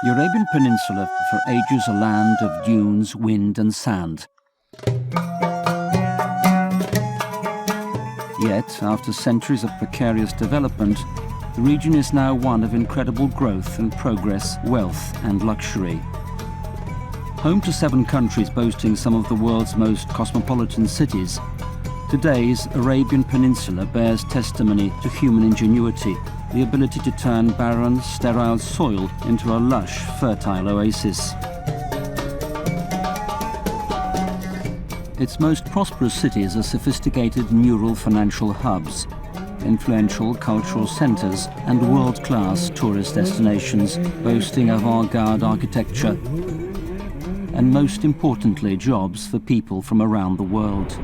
The Arabian Peninsula, for ages a land of dunes, wind and sand. Yet, after centuries of precarious development, the region is now one of incredible growth and progress, wealth and luxury. Home to 7 countries boasting some of the world's most cosmopolitan cities, today's Arabian Peninsula bears testimony to human ingenuity, the ability to turn barren, sterile soil into a lush, fertile oasis. Its most prosperous cities are sophisticated neural financial hubs, influential cultural centres and world-class tourist destinations boasting avant-garde architecture and, most importantly, jobs for people from around the world.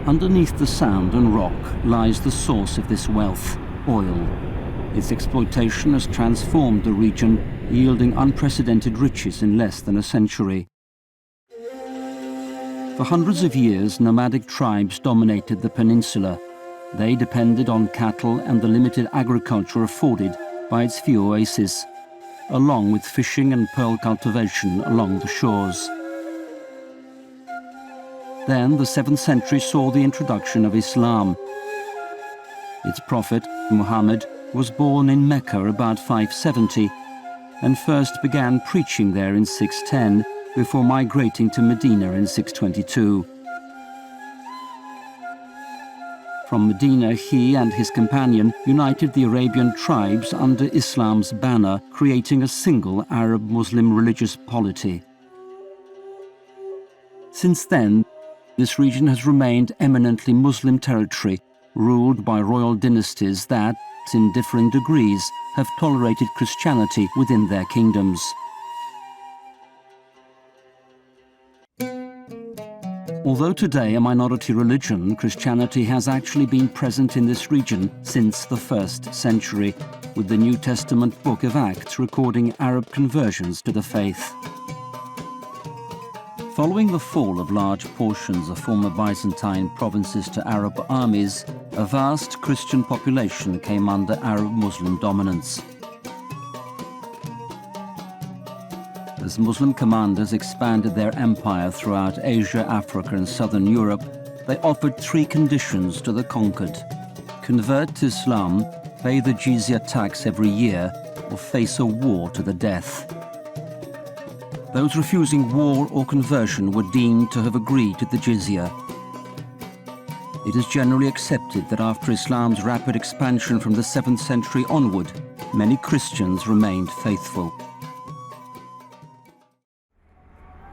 Underneath the sand and rock lies the source of this wealth, oil. Its exploitation has transformed the region, yielding unprecedented riches in less than a century. For hundreds of years, nomadic tribes dominated the peninsula. They depended on cattle and the limited agriculture afforded by its few oases, along with fishing and pearl cultivation along the shores. Then the 7th century saw the introduction of Islam. Its prophet, Muhammad, was born in Mecca about 570 and first began preaching there in 610 before migrating to Medina in 622. From Medina, he and his companion united the Arabian tribes under Islam's banner, creating a single Arab-Muslim religious polity. Since then, this region has remained eminently Muslim territory, ruled by royal dynasties that, in differing degrees, have tolerated Christianity within their kingdoms. Although today a minority religion, Christianity has actually been present in this region since the 1st century, with the New Testament book of Acts recording Arab conversions to the faith. Following the fall of large portions of former Byzantine provinces to Arab armies, a vast Christian population came under Arab-Muslim dominance. As Muslim commanders expanded their empire throughout Asia, Africa and Southern Europe, they offered 3 conditions to the conquered: convert to Islam, pay the jizya tax every year, or face a war to the death. Those refusing war or conversion were deemed to have agreed to the jizya. It is generally accepted that after Islam's rapid expansion from the 7th century onward, many Christians remained faithful.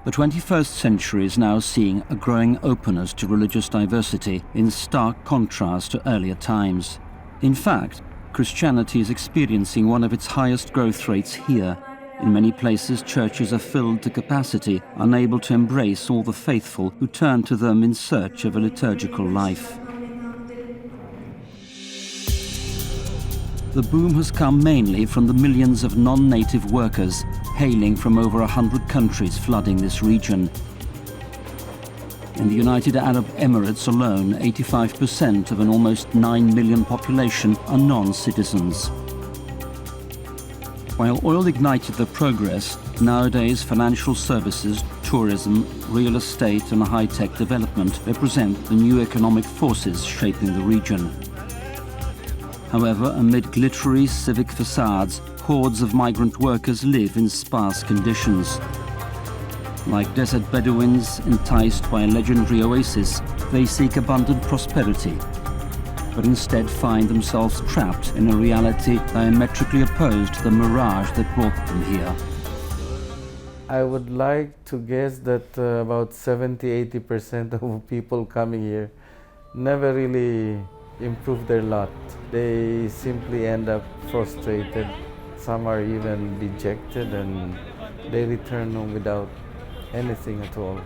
The 21st century is now seeing a growing openness to religious diversity in stark contrast to earlier times. In fact, Christianity is experiencing one of its highest growth rates here. In many places, churches are filled to capacity, unable to embrace all the faithful who turn to them in search of a liturgical life. The boom has come mainly from the millions of non-native workers hailing from over 100 countries flooding this region. In the United Arab Emirates alone, 85% of an almost 9 million population are non-citizens. While oil ignited the progress, nowadays financial services, tourism, real estate and high-tech development represent the new economic forces shaping the region. However, amid glittery civic façades, hordes of migrant workers live in sparse conditions. Like desert Bedouins enticed by a legendary oasis, they seek abundant prosperity, but instead find themselves trapped in a reality diametrically opposed to the mirage that brought them here. I would like to guess that about 70–80% of people coming here never really improve their lot. They simply end up frustrated. Some are even dejected and they return home without anything at all.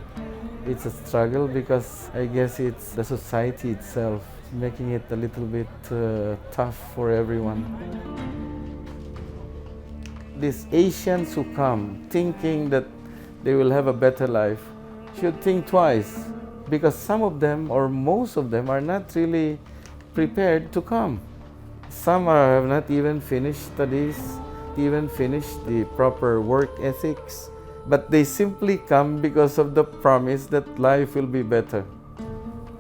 It's a struggle because I guess it's the society itself making it a little bit tough for everyone. These Asians who come thinking that they will have a better life should think twice, because some of them or most of them are not really prepared to come. Some have not even finished studies. even finish the proper work ethics, but they simply come because of the promise that life will be better.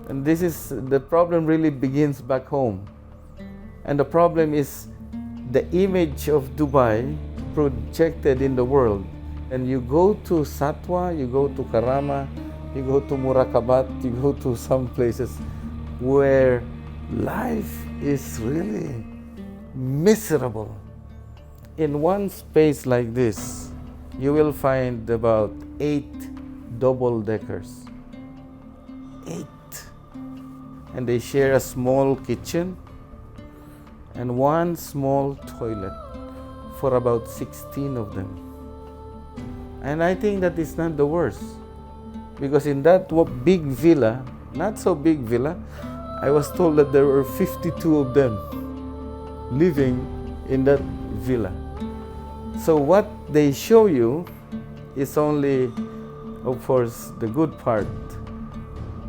And this is, the problem really begins back home. And the problem is the image of Dubai projected in the world. And you go to Satwa, you go to Karama, you go to Murakabat, you go to some places where life is really miserable. In one space like this, you will find about 8 double-deckers. 8. And they share a small kitchen and one small toilet for about 16 of them. And I think that is not the worst, because in that big villa, not so big villa, I was told that there were 52 of them living in that villa. So what they show you is only, of course, the good part.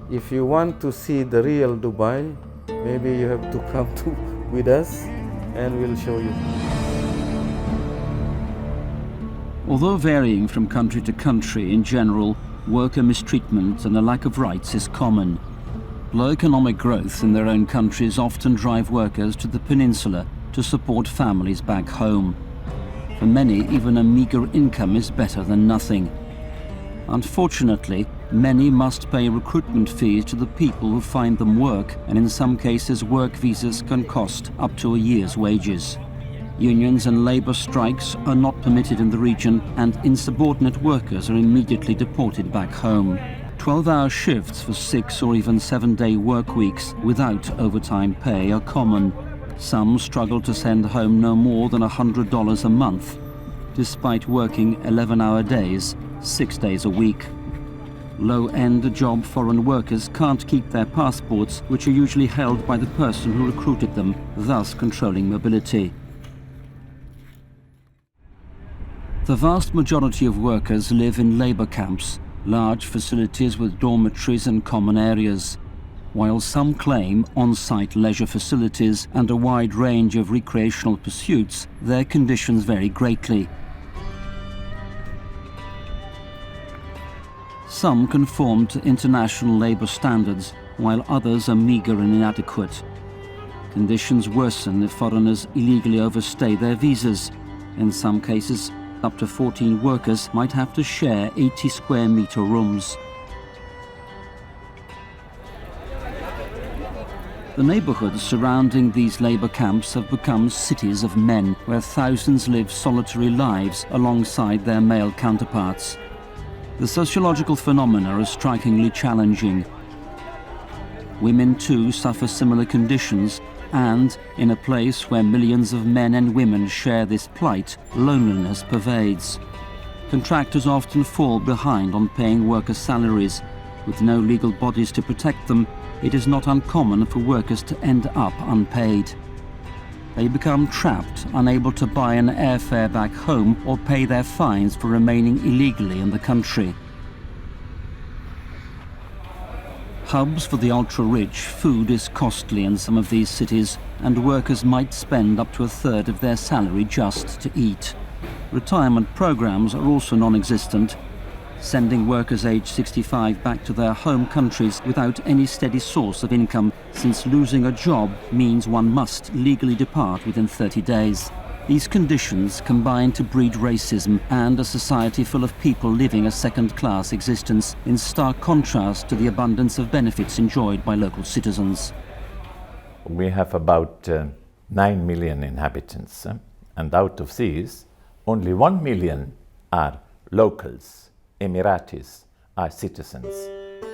If you want to see the real Dubai, maybe you have to come with us and we'll show you. Although varying from country to country, in general, worker mistreatment and a lack of rights is common. Low economic growth in their own countries often drive workers to the peninsula to support families back home. For many, even a meager income is better than nothing. Unfortunately, many must pay recruitment fees to the people who find them work, and in some cases work visas can cost up to a year's wages. Unions and labour strikes are not permitted in the region, and insubordinate workers are immediately deported back home. 12-hour shifts for 6 or even 7-day work weeks without overtime pay are common. Some struggle to send home no more than $100 a month, despite working 11-hour days, 6 days a week. Low-end job foreign workers can't keep their passports, which are usually held by the person who recruited them, thus controlling mobility. The vast majority of workers live in labour camps, large facilities with dormitories and common areas. While some claim on-site leisure facilities and a wide range of recreational pursuits, their conditions vary greatly. Some conform to international labour standards, while others are meagre and inadequate. Conditions worsen if foreigners illegally overstay their visas. In some cases, up to 14 workers might have to share 80 square metre rooms. The neighbourhoods surrounding these labour camps have become cities of men, where thousands live solitary lives alongside their male counterparts. The sociological phenomena are strikingly challenging. Women too suffer similar conditions, and in a place where millions of men and women share this plight, loneliness pervades. Contractors often fall behind on paying workers' salaries. With no legal bodies to protect them, it is not uncommon for workers to end up unpaid. They become trapped, unable to buy an airfare back home or pay their fines for remaining illegally in the country. Hubs for the ultra-rich, food is costly in some of these cities, and workers might spend up to a third of their salary just to eat. Retirement programs are also non-existent, sending workers aged 65 back to their home countries without any steady source of income, since losing a job means one must legally depart within 30 days. These conditions combine to breed racism and a society full of people living a second-class existence, in stark contrast to the abundance of benefits enjoyed by local citizens. We have about 9 million inhabitants, and out of these, only 1 million are locals, Emiratis, are citizens,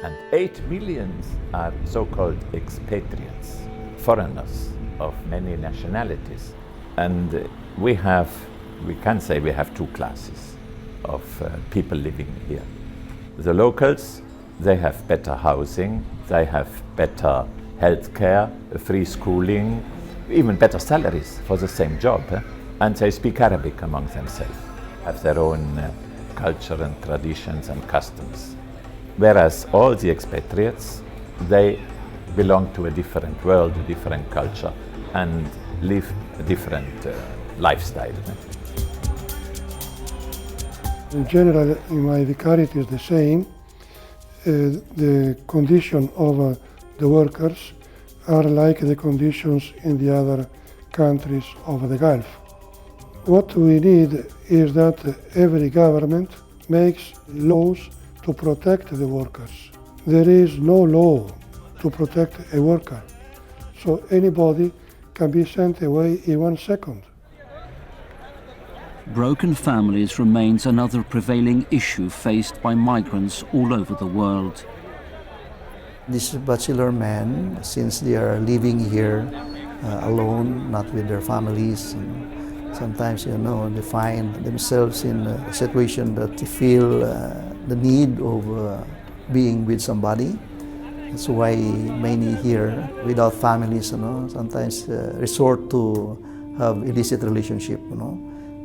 and 8 million are so-called expatriates, foreigners of many nationalities. And we can say we have 2 classes of people living here. The locals, they have better housing, they have better health care, free schooling, even better salaries for the same job, and they speak Arabic among themselves, have their own culture and traditions and customs. Whereas all the expatriates, they belong to a different world, a different culture, and live a different lifestyle. In general, in my vicariate is the same. The condition of the workers are like the conditions in the other countries of the Gulf. What we need is that every government makes laws to protect the workers. There is no law to protect a worker, so anybody can be sent away in 1 second. Broken families remains another prevailing issue faced by migrants all over the world. These bachelor men, since they are living here alone, not with their families, and sometimes, they find themselves in a situation that they feel the need of being with somebody. That's why many here, without families, sometimes resort to have illicit relationship.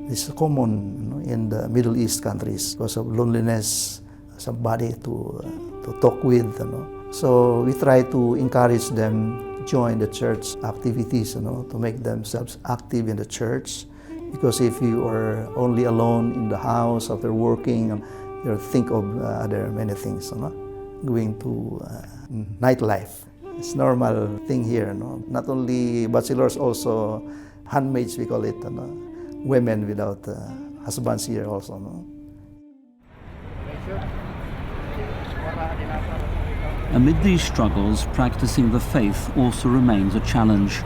This is common in the Middle East countries because of loneliness, somebody to talk with. So we try to encourage them to join the church activities, to make themselves active in the church. Because if you are only alone in the house after working, you think of other many things, going to nightlife. It's normal thing here. Not only bachelors, also handmaids, we call it. Women without husbands here also. Amid these struggles, practicing the faith also remains a challenge.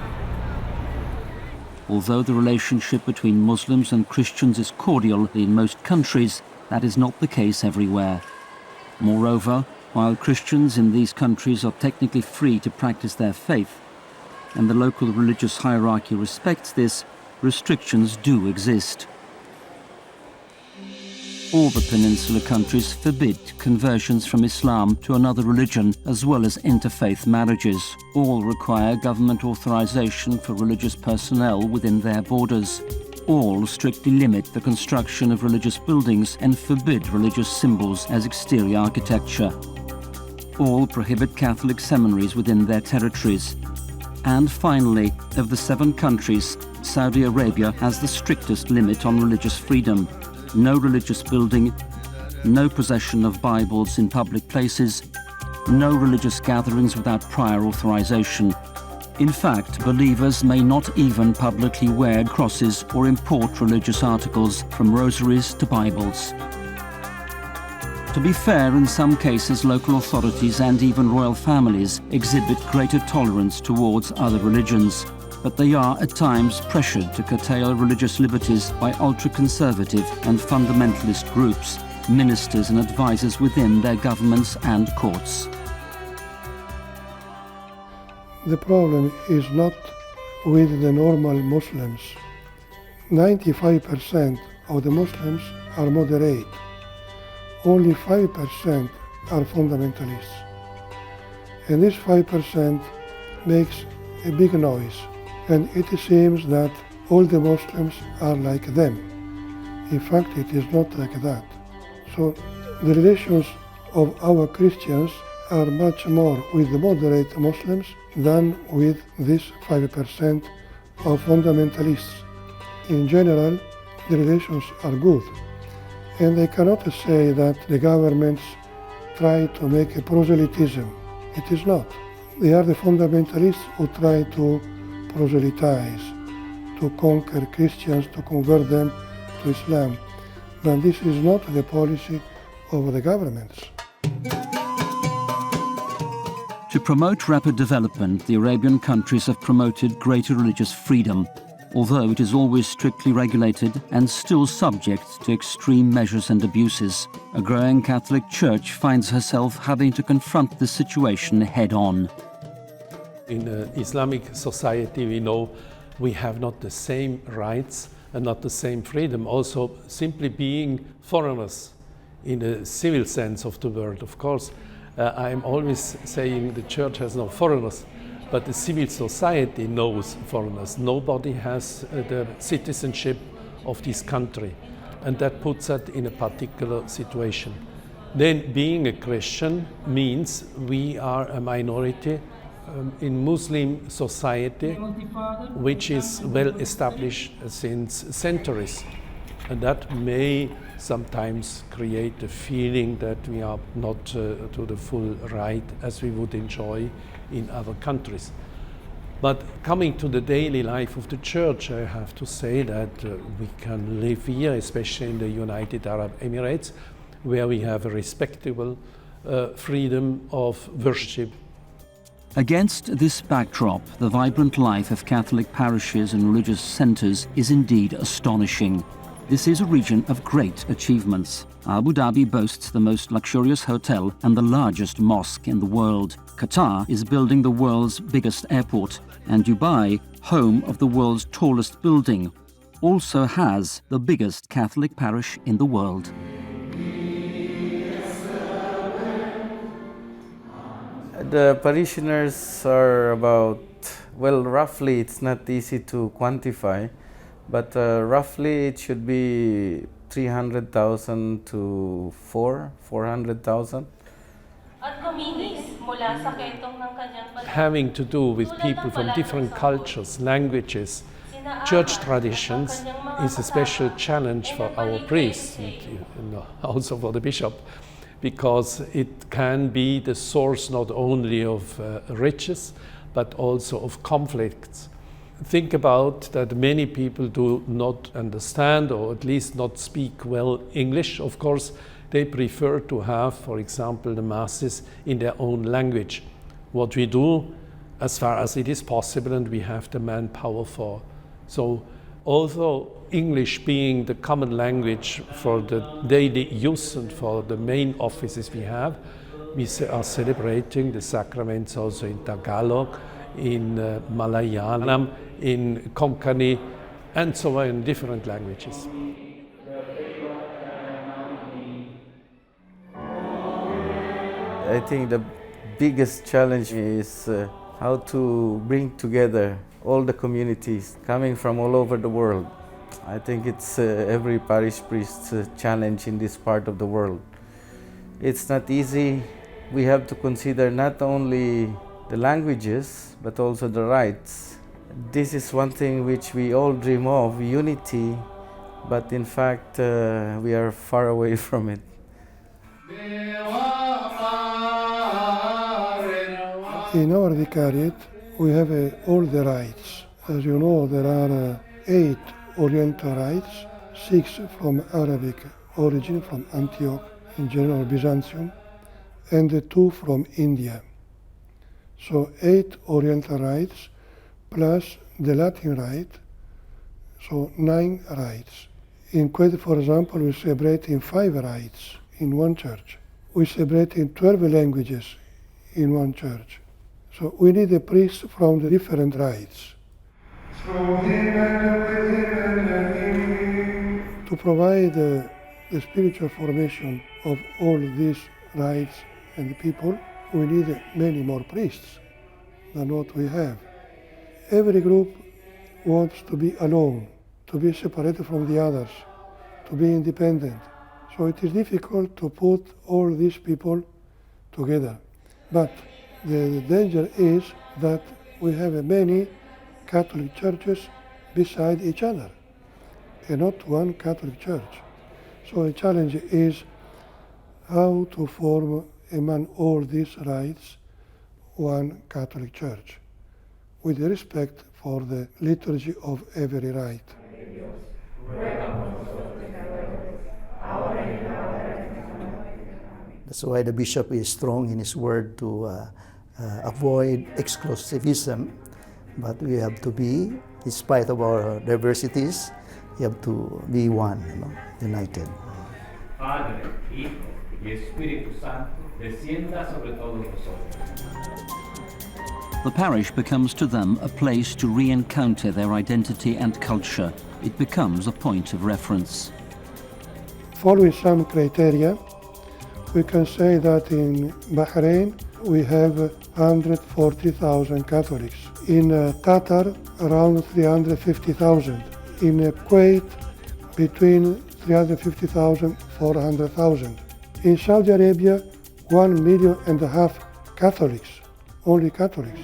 Although the relationship between Muslims and Christians is cordial in most countries, that is not the case everywhere. Moreover, while Christians in these countries are technically free to practice their faith, and the local religious hierarchy respects this, restrictions do exist. All the peninsula countries forbid conversions from Islam to another religion, as well as interfaith marriages. All require government authorization for religious personnel within their borders. All strictly limit the construction of religious buildings and forbid religious symbols as exterior architecture. All prohibit Catholic seminaries within their territories. And finally, of the 7 countries, Saudi Arabia has the strictest limit on religious freedom. No religious building, no possession of Bibles in public places, no religious gatherings without prior authorization. In fact, believers may not even publicly wear crosses or import religious articles, from rosaries to Bibles. To be fair, in some cases local authorities and even royal families exhibit greater tolerance towards other religions, but they are at times pressured to curtail religious liberties by ultra-conservative and fundamentalist groups, ministers and advisors within their governments and courts. The problem is not with the normal Muslims. 95% of the Muslims are moderate. Only 5% are fundamentalists. And this 5% makes a big noise. And it seems that all the Muslims are like them. In fact, it is not like that. So the relations of our Christians are much more with the moderate Muslims than with this 5% of fundamentalists. In general, the relations are good. And I cannot say that the governments try to make a proselytism. It is not. They are the fundamentalists who try to proselytize, to conquer Christians, to convert them to Islam. But this is not the policy of the governments. To promote rapid development, the Arabian countries have promoted greater religious freedom, although it is always strictly regulated and still subject to extreme measures and abuses. A growing Catholic Church finds herself having to confront this situation head-on. In an Islamic society, we know we have not the same rights and not the same freedom. Also, simply being foreigners in the civil sense of the word. Of course, I'm always saying the church has no foreigners, but the civil society knows foreigners. Nobody has the citizenship of this country, and that puts us in a particular situation. Then being a Christian means we are a minority in Muslim society, which is well established since centuries. And that may sometimes create the feeling that we are not to the full right as we would enjoy in other countries. But coming to the daily life of the church, I have to say that we can live here, especially in the United Arab Emirates, where we have a respectable freedom of worship. Against this backdrop, the vibrant life of Catholic parishes and religious centres is indeed astonishing. This is a region of great achievements. Abu Dhabi boasts the most luxurious hotel and the largest mosque in the world. Qatar is building the world's biggest airport, and Dubai, home of the world's tallest building, also has the biggest Catholic parish in the world. The parishioners are about, well, roughly, it's not easy to quantify, but roughly it should be 300,000 to 400,000. Having to do with people from different cultures, languages, church traditions is a special challenge for our priests and also for the bishop, because it can be the source not only of riches but also of conflicts. Think about that many people do not understand, or at least not speak well English. Of course, they prefer to have, for example, the masses in their own language. What we do, as far as it is possible, and we have the manpower for. So, although English being the common language for the daily use and for the main offices we have, we are celebrating the sacraments also in Tagalog, in Malayalam, in Konkani, and so on, in different languages. I think the biggest challenge is how to bring together all the communities coming from all over the world. I think it's every parish priest's challenge in this part of the world. It's not easy. We have to consider not only the languages, but also the rights. This is one thing which we all dream of, unity, but in fact we are far away from it. In our vicariate, we have all the rites. As you know, there are 8 Oriental rites, 6 from Arabic origin, from Antioch, in general Byzantium, and 2 from India. So 8 Oriental rites plus the Latin rite, so 9 rites. In Kuwait, for example, we celebrate in 5 rites in one church. We celebrate in 12 languages in one church. So we need a priest from the different rites. To provide the spiritual formation of all these rites and the people, we need many more priests than what we have. Every group wants to be alone, to be separated from the others, to be independent. So it is difficult to put all these people together. But the danger is that we have many Catholic churches beside each other, and not one Catholic church. So the challenge is how to form among all these rites one Catholic church, with respect for the liturgy of every rite. That's why the bishop is strong in his word to avoid exclusivism, but we have to be, in spite of our diversities, we have to be one, united. Padre, Hijo y Espíritu Santo, descienda sobre todos nosotros. The parish becomes to them a place to re-encounter their identity and culture. It becomes a point of reference. Following some criteria, we can say that in Bahrain we have 140,000 Catholics. In Qatar, around 350,000. In Kuwait, between 350,000 400,000. In Saudi Arabia, 1.5 million Catholics, only Catholics.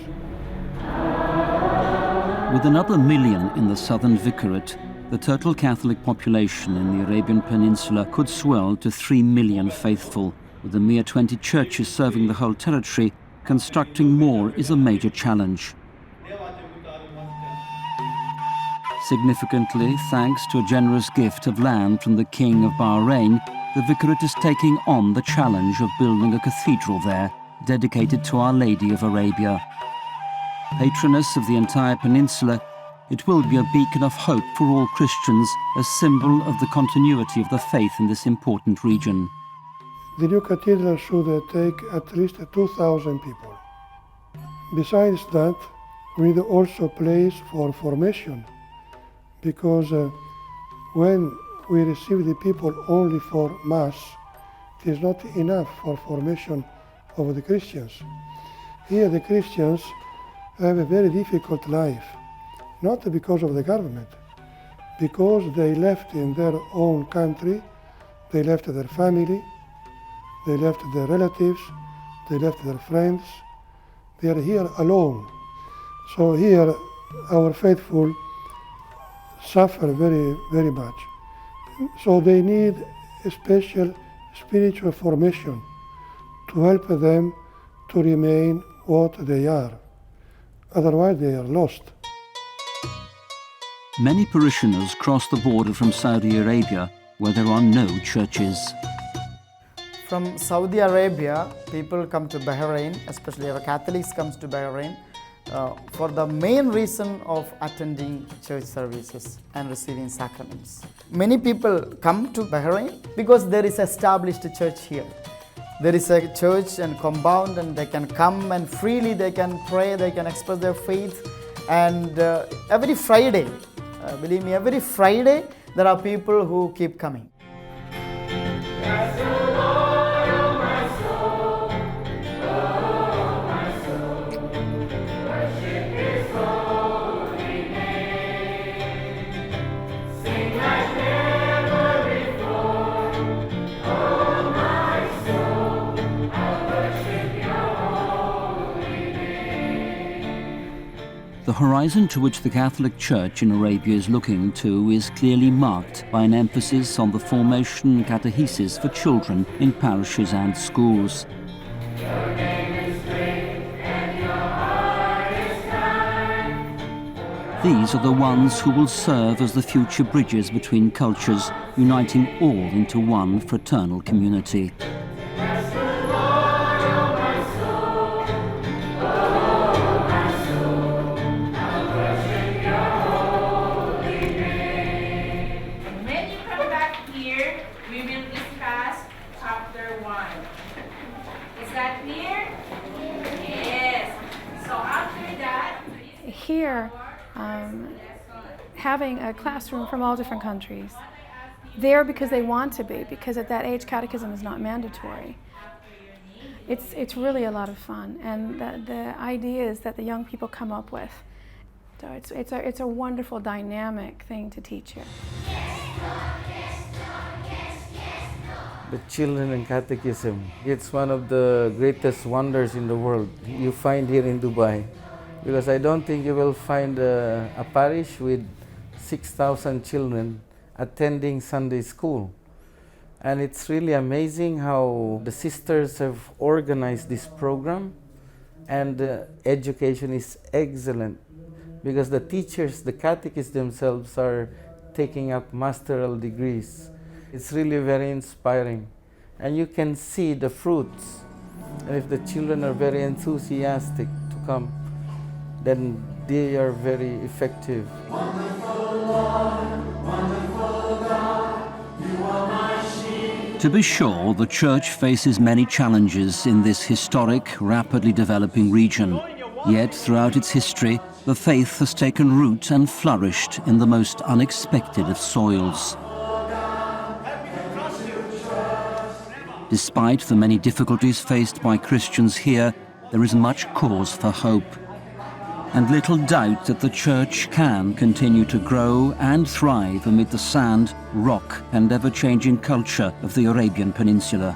With another million in the Southern Vicariate, the total Catholic population in the Arabian Peninsula could swell to 3 million faithful. With a mere 20 churches serving the whole territory, constructing more is a major challenge. Significantly, thanks to a generous gift of land from the King of Bahrain, the Vicariate is taking on the challenge of building a cathedral there, dedicated to Our Lady of Arabia. Patroness of the entire peninsula, it will be a beacon of hope for all Christians, a symbol of the continuity of the faith in this important region. The new cathedral should take at least 2,000 people. Besides that, we need also place for formation, because when we receive the people only for Mass, it is not enough for formation of the Christians. Here the Christians have a very difficult life, not because of the government, because they left in their own country, they left their family, they left their relatives, they left their friends. They are here alone. So here our faithful suffer very, very much. So they need a special spiritual formation to help them to remain what they are. Otherwise they are lost. Many parishioners cross the border from Saudi Arabia, where there are no churches. From Saudi Arabia, people come to Bahrain, especially our Catholics comes to Bahrain for the main reason of attending church services and receiving sacraments. Many people come to Bahrain because there is established church here. There is a church and compound, and they can come and freely they can pray, they can express their faith. And every Friday, believe me, every Friday there are people who keep coming. The horizon to which the Catholic Church in Arabia is looking to is clearly marked by an emphasis on the formation and catechesis for children in parishes and schools. These are the ones who will serve as the future bridges between cultures, uniting all into one fraternal community. Here, having a classroom from all different countries. There because they want to be, because at that age catechism is not mandatory. It's really a lot of fun, and the ideas that the young people come up with. So it's a wonderful dynamic thing to teach here. The children in catechism, it's one of the greatest wonders in the world you find here in Dubai. Because I don't think you will find a parish with 6,000 children attending Sunday school. And it's really amazing how the sisters have organized this program, and the education is excellent because the teachers, the catechists themselves are taking up masteral degrees. It's really very inspiring, and you can see the fruits. And if the children are very enthusiastic to come, then they are very effective. To be sure, the Church faces many challenges in this historic, rapidly developing region. Yet, throughout its history, the faith has taken root and flourished in the most unexpected of soils. Despite the many difficulties faced by Christians here, there is much cause for hope, and little doubt that the Church can continue to grow and thrive amid the sand, rock, and ever-changing culture of the Arabian Peninsula.